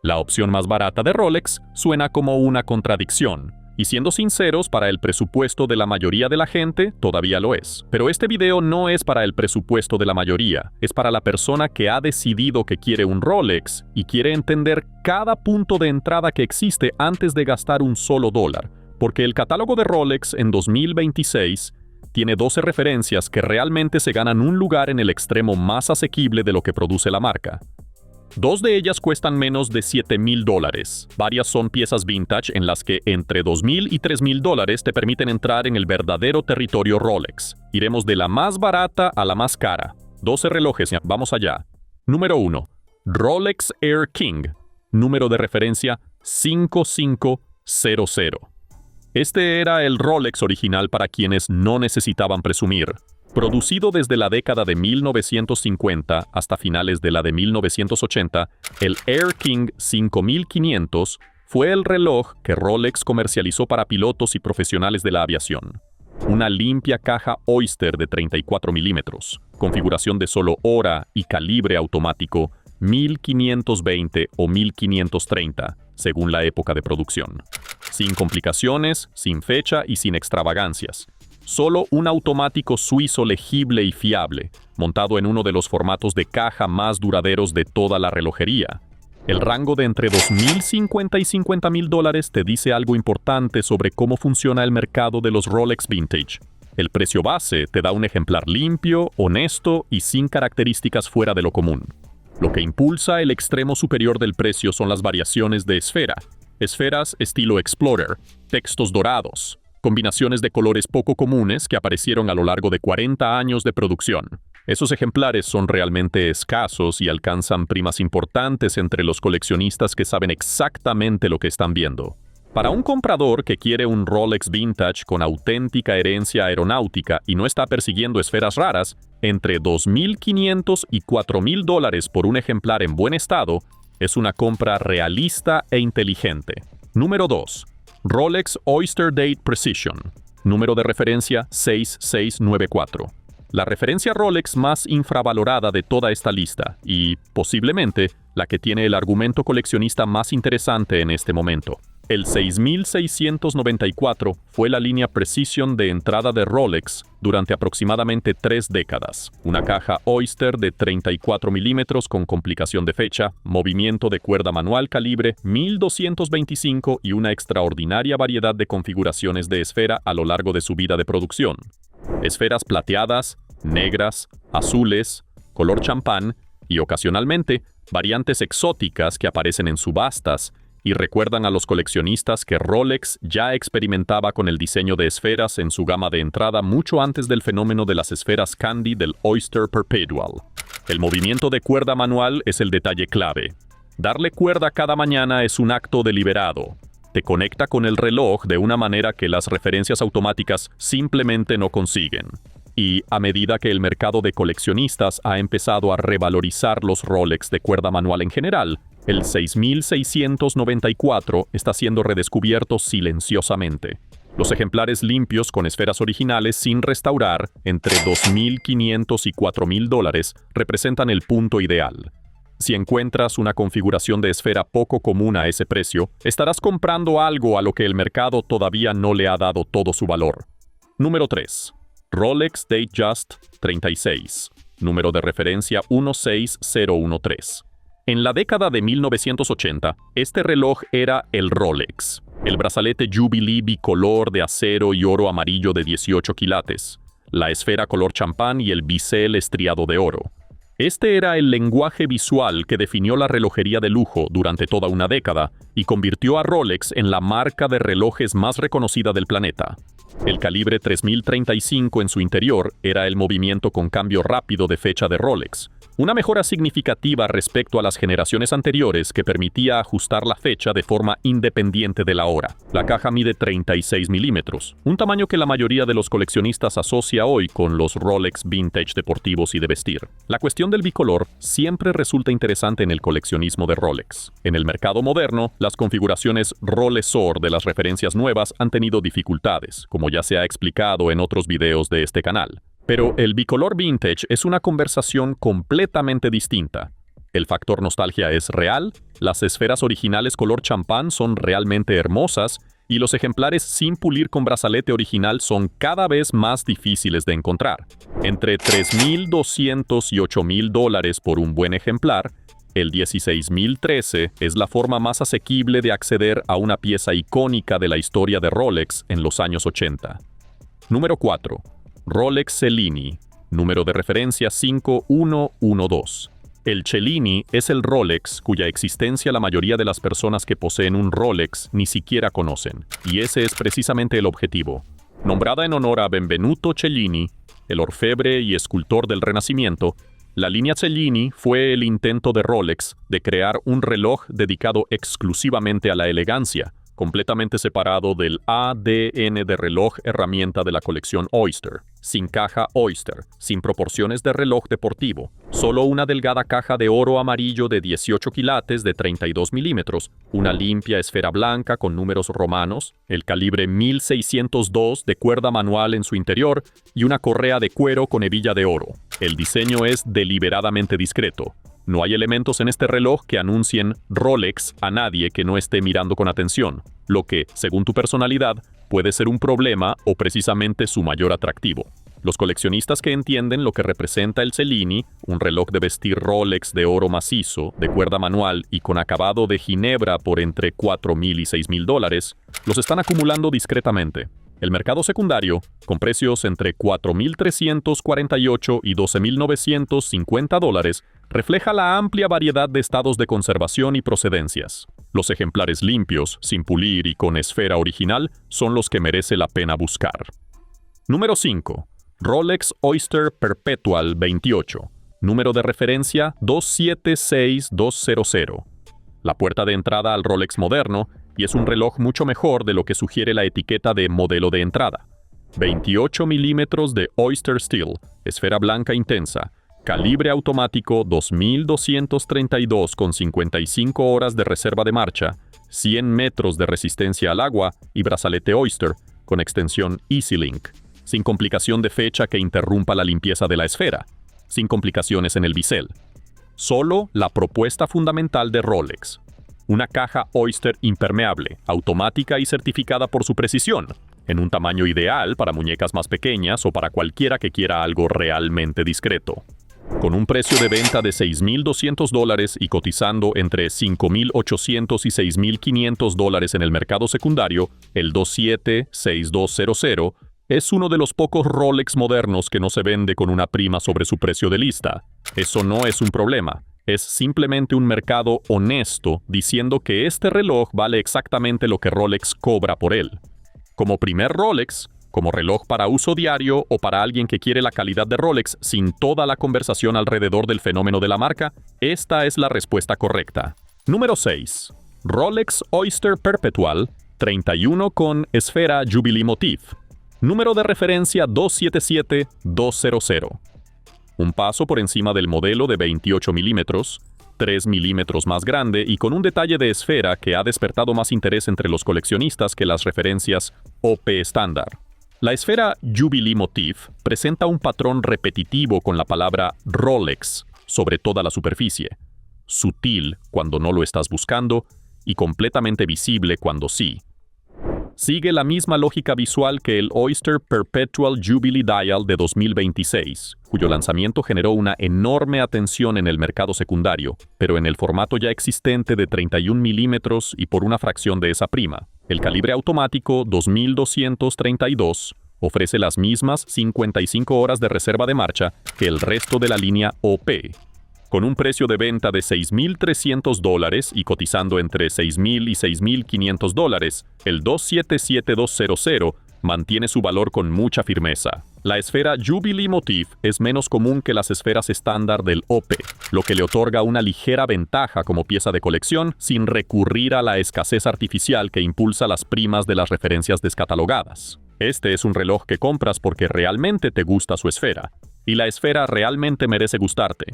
La opción más barata de Rolex suena como una contradicción, y siendo sinceros, para el presupuesto de la mayoría de la gente, todavía lo es. Pero este video no es para el presupuesto de la mayoría, es para la persona que ha decidido que quiere un Rolex y quiere entender cada punto de entrada que existe antes de gastar un solo dólar. Porque el catálogo de Rolex en 2026 tiene 12 referencias que realmente se ganan un lugar en el extremo más asequible de lo que produce la marca. 2 de ellas cuestan menos de $7,000. Varias son piezas vintage en las que entre $2,000 y $3,000 te permiten entrar en el verdadero territorio Rolex. Iremos de la más barata a la más cara. 12 relojes, vamos allá. Número 1. Rolex Air King. Número de referencia 5500. Este era el Rolex original para quienes no necesitaban presumir. Producido desde la década de 1950 hasta finales de la de 1980, el Air King 5500 fue el reloj que Rolex comercializó para pilotos y profesionales de la aviación. Una limpia caja Oyster de 34 milímetros, configuración de solo hora y calibre automático 1520 o 1530, según la época de producción. Sin complicaciones, sin fecha y sin extravagancias. Solo un automático suizo legible y fiable, montado en uno de los formatos de caja más duraderos de toda la relojería. El rango de entre $2,050 y $50,000 te dice algo importante sobre cómo funciona el mercado de los Rolex Vintage. El precio base te da un ejemplar limpio, honesto y sin características fuera de lo común. Lo que impulsa el extremo superior del precio son las variaciones de esfera. Esferas estilo Explorer, textos dorados, combinaciones de colores poco comunes que aparecieron a lo largo de 40 años de producción. Esos ejemplares son realmente escasos y alcanzan primas importantes entre los coleccionistas que saben exactamente lo que están viendo. Para un comprador que quiere un Rolex Vintage con auténtica herencia aeronáutica y no está persiguiendo esferas raras, entre $2,500 y $4,000 por un ejemplar en buen estado es una compra realista e inteligente. Número 2. Rolex Oyster Date Precision. Número de referencia 6694. La referencia Rolex más infravalorada de toda esta lista y, posiblemente, la que tiene el argumento coleccionista más interesante en este momento. El 6694 fue la línea Precision de entrada de Rolex durante aproximadamente 3 décadas. Una caja Oyster de 34 milímetros con complicación de fecha, movimiento de cuerda manual calibre 1225 y una extraordinaria variedad de configuraciones de esfera a lo largo de su vida de producción. Esferas plateadas, negras, azules, color champán y ocasionalmente variantes exóticas que aparecen en subastas y recuerdan a los coleccionistas que Rolex ya experimentaba con el diseño de esferas en su gama de entrada mucho antes del fenómeno de las esferas Candy del Oyster Perpetual. El movimiento de cuerda manual es el detalle clave. Darle cuerda cada mañana es un acto deliberado. Te conecta con el reloj de una manera que las referencias automáticas simplemente no consiguen. Y a medida que el mercado de coleccionistas ha empezado a revalorizar los Rolex de cuerda manual en general, el 6694 está siendo redescubierto silenciosamente. Los ejemplares limpios con esferas originales sin restaurar, entre $2,500 y $4,000, representan el punto ideal. Si encuentras una configuración de esfera poco común a ese precio, estarás comprando algo a lo que el mercado todavía no le ha dado todo su valor. Número 3. Rolex Datejust 36. Número de referencia 16013. En la década de 1980, este reloj era el Rolex. El brazalete Jubilee bicolor de acero y oro amarillo de 18 quilates. La esfera color champán y el bisel estriado de oro. Este era el lenguaje visual que definió la relojería de lujo durante toda una década y convirtió a Rolex en la marca de relojes más reconocida del planeta. El calibre 3035 en su interior era el movimiento con cambio rápido de fecha de Rolex, una mejora significativa respecto a las generaciones anteriores que permitía ajustar la fecha de forma independiente de la hora. La caja mide 36 milímetros, un tamaño que la mayoría de los coleccionistas asocia hoy con los Rolex vintage deportivos y de vestir. La cuestión del bicolor siempre resulta interesante en el coleccionismo de Rolex. En el mercado moderno, las configuraciones Rolexor de las referencias nuevas han tenido dificultades, como ya se ha explicado en otros videos de este canal. Pero el bicolor vintage es una conversación completamente distinta. El factor nostalgia es real, las esferas originales color champán son realmente hermosas y los ejemplares sin pulir con brazalete original son cada vez más difíciles de encontrar. Entre $3,200 y $8,000 por un buen ejemplar, el 16013 es la forma más asequible de acceder a una pieza icónica de la historia de Rolex en los años 80. Número 4. Rolex Cellini, número de referencia 5112. El Cellini es el Rolex cuya existencia la mayoría de las personas que poseen un Rolex ni siquiera conocen, y ese es precisamente el objetivo. Nombrada en honor a Benvenuto Cellini, el orfebre y escultor del Renacimiento, la línea Cellini fue el intento de Rolex de crear un reloj dedicado exclusivamente a la elegancia, completamente separado del ADN de reloj herramienta de la colección Oyster, sin caja Oyster, sin proporciones de reloj deportivo, solo una delgada caja de oro amarillo de 18 quilates de 32 milímetros, una limpia esfera blanca con números romanos, el calibre 1602 de cuerda manual en su interior y una correa de cuero con hebilla de oro. El diseño es deliberadamente discreto. No hay elementos en este reloj que anuncien Rolex a nadie que no esté mirando con atención, lo que, según tu personalidad, puede ser un problema o precisamente su mayor atractivo. Los coleccionistas que entienden lo que representa el Cellini, un reloj de vestir Rolex de oro macizo, de cuerda manual y con acabado de ginebra por entre $4,000 y $6,000, los están acumulando discretamente. El mercado secundario, con precios entre $4,348 y $12,950, refleja la amplia variedad de estados de conservación y procedencias. Los ejemplares limpios, sin pulir y con esfera original son los que merece la pena buscar. Número 5. Rolex Oyster Perpetual 28. Número de referencia 276200. La puerta de entrada al Rolex moderno, y es un reloj mucho mejor de lo que sugiere la etiqueta de modelo de entrada. 28 milímetros de Oyster Steel, esfera blanca intensa, calibre automático 2232 con 55 horas de reserva de marcha, 100 metros de resistencia al agua y brazalete Oyster con extensión EasyLink, sin complicación de fecha que interrumpa la limpieza de la esfera, sin complicaciones en el bisel. Solo la propuesta fundamental de Rolex. Una caja Oyster impermeable, automática y certificada por su precisión, en un tamaño ideal para muñecas más pequeñas o para cualquiera que quiera algo realmente discreto. Con un precio de venta de $6,200 y cotizando entre $5,800 y $6,500 en el mercado secundario, el 276200 es uno de los pocos Rolex modernos que no se vende con una prima sobre su precio de lista. Eso no es un problema. Es simplemente un mercado honesto diciendo que este reloj vale exactamente lo que Rolex cobra por él. Como primer Rolex, como reloj para uso diario o para alguien que quiere la calidad de Rolex sin toda la conversación alrededor del fenómeno de la marca, esta es la respuesta correcta. Número 6. Rolex Oyster Perpetual 31 con esfera Jubilee Motif. Número de referencia 277200. Un paso por encima del modelo de 28 milímetros, 3 milímetros más grande y con un detalle de esfera que ha despertado más interés entre los coleccionistas que las referencias OP estándar. La esfera Jubilee Motif presenta un patrón repetitivo con la palabra Rolex sobre toda la superficie, sutil cuando no lo estás buscando y completamente visible cuando sí. Sigue la misma lógica visual que el Oyster Perpetual Jubilee Dial de 2026, cuyo lanzamiento generó una enorme atención en el mercado secundario, pero en el formato ya existente de 31 milímetros y por una fracción de esa prima. El calibre automático 2232 ofrece las mismas 55 horas de reserva de marcha que el resto de la línea OP. Con un precio de venta de $6,300 y cotizando entre $6,000 y $6,500, el 277200 mantiene su valor con mucha firmeza. La esfera Jubilee Motif es menos común que las esferas estándar del OP, lo que le otorga una ligera ventaja como pieza de colección sin recurrir a la escasez artificial que impulsa las primas de las referencias descatalogadas. Este es un reloj que compras porque realmente te gusta su esfera, y la esfera realmente merece gustarte.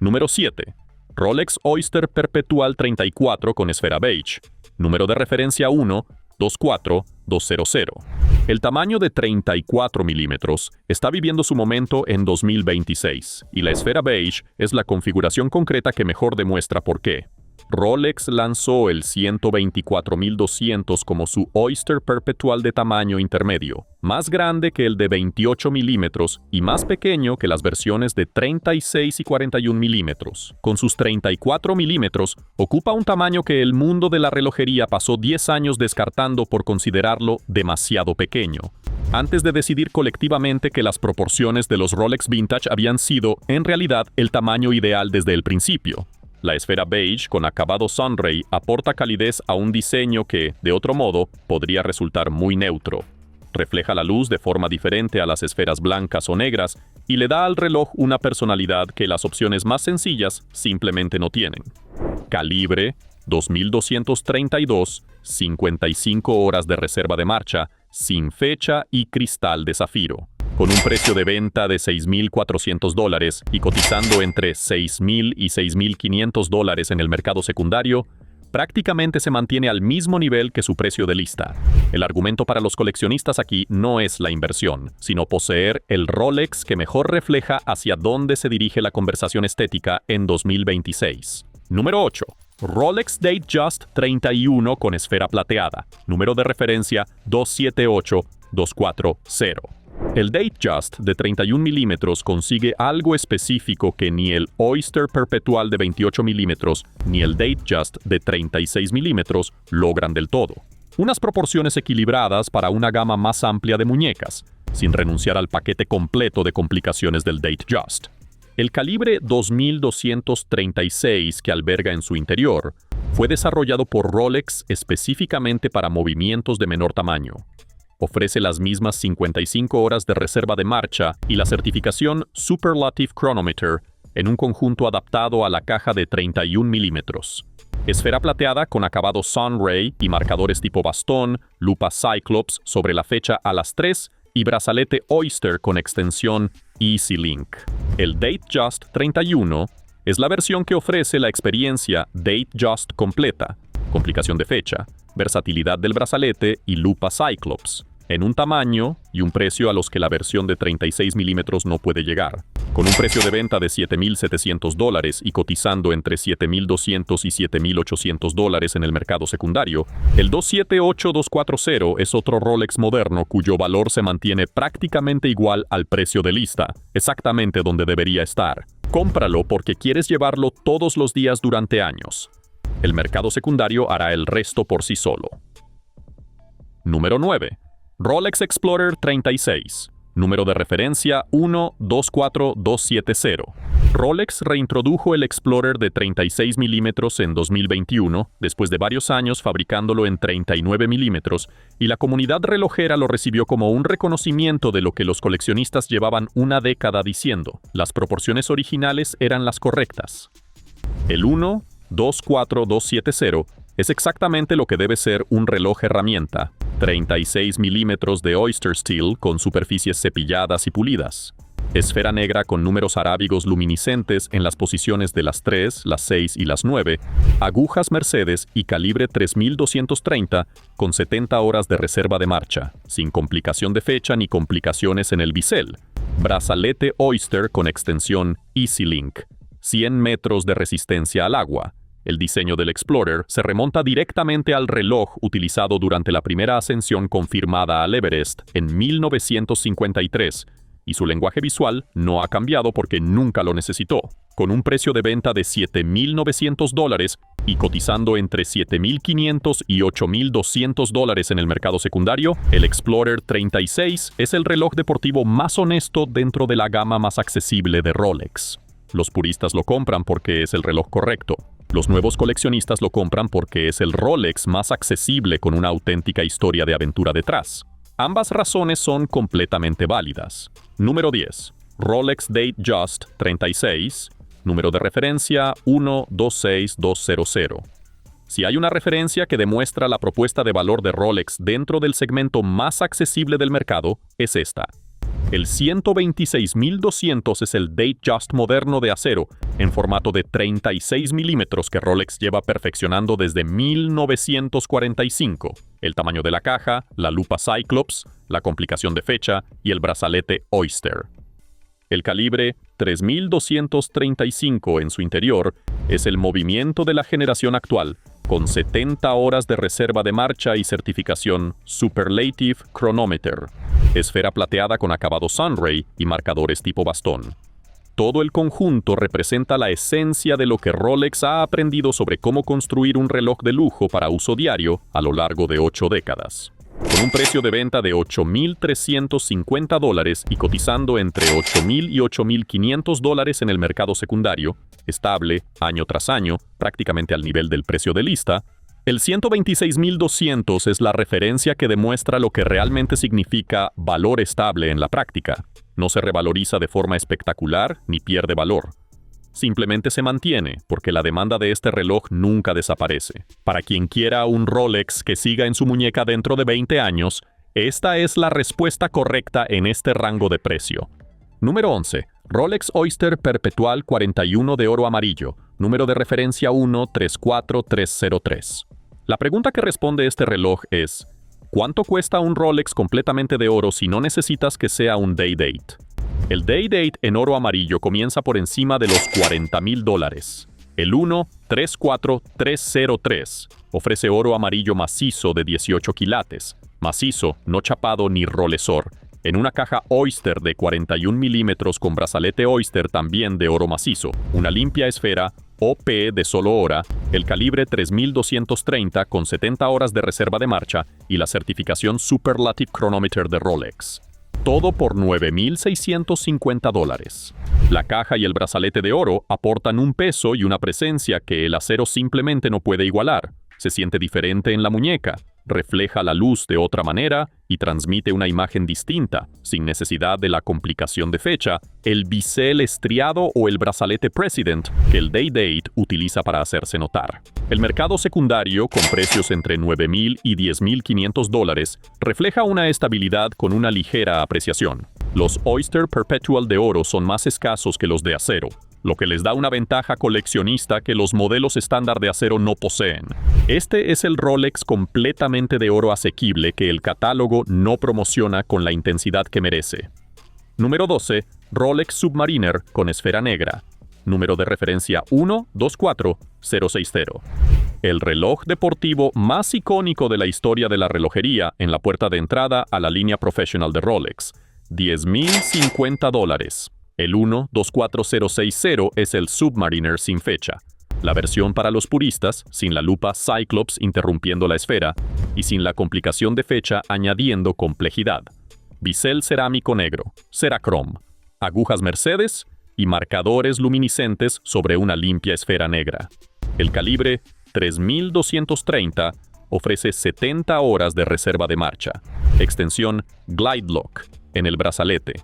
Número 7. Rolex Oyster Perpetual 34 con esfera beige. Número de referencia 124200. El tamaño de 34 milímetros está viviendo su momento en 2026 y la esfera beige es la configuración concreta que mejor demuestra por qué. Rolex lanzó el 124.200 como su Oyster Perpetual de tamaño intermedio, más grande que el de 28 milímetros y más pequeño que las versiones de 36 y 41 milímetros. Con sus 34 milímetros, ocupa un tamaño que el mundo de la relojería pasó 10 años descartando por considerarlo demasiado pequeño, antes de decidir colectivamente que las proporciones de los Rolex Vintage habían sido, en realidad, el tamaño ideal desde el principio. La esfera beige con acabado Sunray aporta calidez a un diseño que, de otro modo, podría resultar muy neutro. Refleja la luz de forma diferente a las esferas blancas o negras y le da al reloj una personalidad que las opciones más sencillas simplemente no tienen. Calibre 2232, 55 horas de reserva de marcha, sin fecha y cristal de zafiro. Con un precio de venta de $6.400 y cotizando entre $6.000 y $6.500 en el mercado secundario, prácticamente se mantiene al mismo nivel que su precio de lista. El argumento para los coleccionistas aquí no es la inversión, sino poseer el Rolex que mejor refleja hacia dónde se dirige la conversación estética en 2026. Número 8. Rolex Datejust 31 con esfera plateada. Número de referencia 278240. El Datejust de 31 milímetros consigue algo específico que ni el Oyster Perpetual de 28 milímetros ni el Datejust de 36 milímetros logran del todo. Unas proporciones equilibradas para una gama más amplia de muñecas, sin renunciar al paquete completo de complicaciones del Datejust. El calibre 2236 que alberga en su interior fue desarrollado por Rolex específicamente para movimientos de menor tamaño. Ofrece las mismas 55 horas de reserva de marcha y la certificación Superlative Chronometer en un conjunto adaptado a la caja de 31 milímetros. Esfera plateada con acabado Sunray y marcadores tipo bastón, lupa Cyclops sobre la fecha a las 3 y brazalete Oyster con extensión Easy Link. El Datejust 31 es la versión que ofrece la experiencia Datejust completa, complicación de fecha, versatilidad del brazalete y lupa Cyclops, en un tamaño y un precio a los que la versión de 36 milímetros no puede llegar. Con un precio de venta de $7.700 y cotizando entre $7.200 y $7.800 en el mercado secundario, el 278240 es otro Rolex moderno cuyo valor se mantiene prácticamente igual al precio de lista, exactamente donde debería estar. Cómpralo porque quieres llevarlo todos los días durante años. El mercado secundario hará el resto por sí solo. Número 9. Rolex Explorer 36. Número de referencia 124270. Rolex reintrodujo el Explorer de 36 milímetros en 2021, después de varios años fabricándolo en 39 milímetros, y la comunidad relojera lo recibió como un reconocimiento de lo que los coleccionistas llevaban una década diciendo. Las proporciones originales eran las correctas. El 124270 es exactamente lo que debe ser un reloj herramienta. 36 milímetros de Oyster Steel con superficies cepilladas y pulidas. Esfera negra con números arábigos luminiscentes en las posiciones de las 3, las 6 y las 9. Agujas Mercedes y calibre 3230 con 70 horas de reserva de marcha, sin complicación de fecha ni complicaciones en el bisel. Brazalete Oyster con extensión Easy Link. 100 metros de resistencia al agua. El diseño del Explorer se remonta directamente al reloj utilizado durante la primera ascensión confirmada al Everest en 1953, y su lenguaje visual no ha cambiado porque nunca lo necesitó. Con un precio de venta de $7.900 y cotizando entre $7.500 y $8.200 en el mercado secundario, el Explorer 36 es el reloj deportivo más honesto dentro de la gama más accesible de Rolex. Los puristas lo compran porque es el reloj correcto. Los nuevos coleccionistas lo compran porque es el Rolex más accesible con una auténtica historia de aventura detrás. Ambas razones son completamente válidas. Número 10. Rolex Datejust 36. Número de referencia 126200. Si hay una referencia que demuestra la propuesta de valor de Rolex dentro del segmento más accesible del mercado, es esta. El 126.200 es el Datejust moderno de acero, en formato de 36 milímetros que Rolex lleva perfeccionando desde 1945. El tamaño de la caja, la lupa Cyclops, la complicación de fecha y el brazalete Oyster. El calibre 3235 en su interior es el movimiento de la generación actual, con 70 horas de reserva de marcha y certificación Superlative Chronometer. Esfera plateada con acabado Sunray y marcadores tipo bastón. Todo el conjunto representa la esencia de lo que Rolex ha aprendido sobre cómo construir un reloj de lujo para uso diario a lo largo de 8 décadas. Con un precio de venta de $8.350 y cotizando entre $8.000 y $8.500 en el mercado secundario, estable año tras año, prácticamente al nivel del precio de lista, el 126.200 es la referencia que demuestra lo que realmente significa valor estable en la práctica. No se revaloriza de forma espectacular ni pierde valor. Simplemente se mantiene, porque la demanda de este reloj nunca desaparece. Para quien quiera un Rolex que siga en su muñeca dentro de 20 años, esta es la respuesta correcta en este rango de precio. Número 11. Rolex Oyster Perpetual 41 de oro amarillo, número de referencia 134303. La pregunta que responde este reloj es: ¿cuánto cuesta un Rolex completamente de oro si no necesitas que sea un day date? El day date en oro amarillo comienza por encima de los $40,000. El 134303 ofrece oro amarillo macizo de 18 quilates, macizo, no chapado ni rolesor, en una caja Oyster de 41 milímetros con brazalete Oyster también de oro macizo, una limpia esfera OP de solo hora, el calibre 3230 con 70 horas de reserva de marcha y la certificación Superlative Chronometer de Rolex. Todo por $9.650. La caja y el brazalete de oro aportan un peso y una presencia que el acero simplemente no puede igualar. Se siente diferente en la muñeca, refleja la luz de otra manera y transmite una imagen distinta, sin necesidad de la complicación de fecha, el bisel estriado o el brazalete President que el Day Date utiliza para hacerse notar. El mercado secundario, con precios entre $9.000 y $10.500, refleja una estabilidad con una ligera apreciación. Los Oyster Perpetual de oro son más escasos que los de acero, lo que les da una ventaja coleccionista que los modelos estándar de acero no poseen. Este es el Rolex completamente de oro asequible que el catálogo no promociona con la intensidad que merece. Número 12. Rolex Submariner con esfera negra. Número de referencia 124060. El reloj deportivo más icónico de la historia de la relojería en la puerta de entrada a la línea professional de Rolex. $10.050. El 124060 es el Submariner sin fecha. La versión para los puristas, sin la lupa Cyclops interrumpiendo la esfera y sin la complicación de fecha añadiendo complejidad. Bisel cerámico negro, Cerachrome, agujas Mercedes y marcadores luminiscentes sobre una limpia esfera negra. El calibre 3230 ofrece 70 horas de reserva de marcha. Extensión Glide Lock en el brazalete.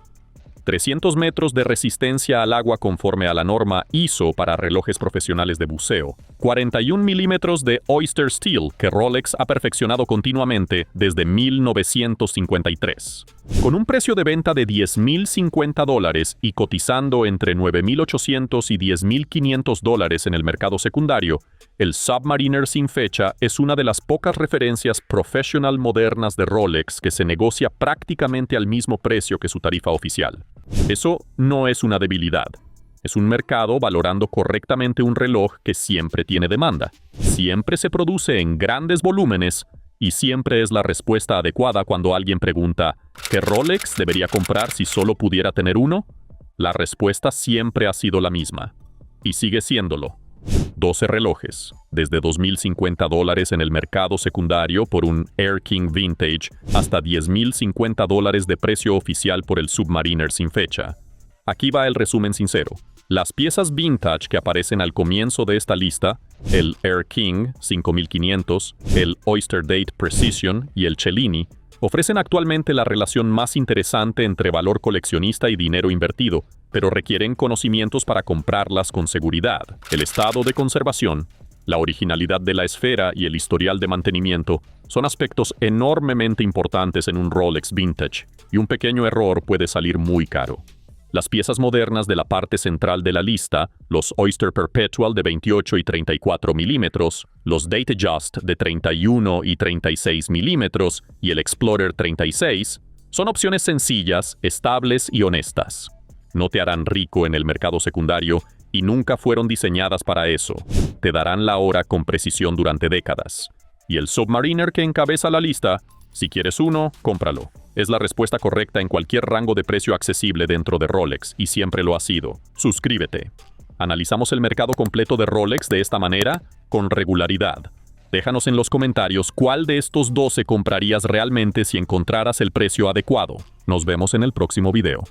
300 metros de resistencia al agua conforme a la norma ISO para relojes profesionales de buceo. 41 milímetros de Oyster Steel que Rolex ha perfeccionado continuamente desde 1953. Con un precio de venta de $10.050 y cotizando entre $9.800 y $10.500 en el mercado secundario, el Submariner sin fecha es una de las pocas referencias professional modernas de Rolex que se negocia prácticamente al mismo precio que su tarifa oficial. Eso no es una debilidad. Es un mercado valorando correctamente un reloj que siempre tiene demanda. Siempre se produce en grandes volúmenes y siempre es la respuesta adecuada cuando alguien pregunta ¿qué Rolex debería comprar si solo pudiera tener uno? La respuesta siempre ha sido la misma. Y sigue siéndolo. 12 relojes, desde $2.050 en el mercado secundario por un Air King Vintage hasta $10.050 de precio oficial por el Submariner sin fecha. Aquí va el resumen sincero. Las piezas vintage que aparecen al comienzo de esta lista, el Air King 5500, el Oyster Date Precision y el Cellini, ofrecen actualmente la relación más interesante entre valor coleccionista y dinero invertido, pero requieren conocimientos para comprarlas con seguridad, el estado de conservación La originalidad de la esfera y el historial de mantenimiento son aspectos enormemente importantes en un Rolex vintage, y un pequeño error puede salir muy caro. Las piezas modernas de la parte central de la lista, los Oyster Perpetual de 28 y 34 milímetros, los Datejust de 31 y 36 milímetros y el Explorer 36, son opciones sencillas, estables y honestas. No te harán rico en el mercado secundario y nunca fueron diseñadas para eso. Te darán la hora con precisión durante décadas. Y el Submariner que encabeza la lista, si quieres uno, cómpralo. Es la respuesta correcta en cualquier rango de precio accesible dentro de Rolex y siempre lo ha sido. Suscríbete. Analizamos el mercado completo de Rolex de esta manera, con regularidad. Déjanos en los comentarios cuál de estos 12 comprarías realmente si encontraras el precio adecuado. Nos vemos en el próximo video.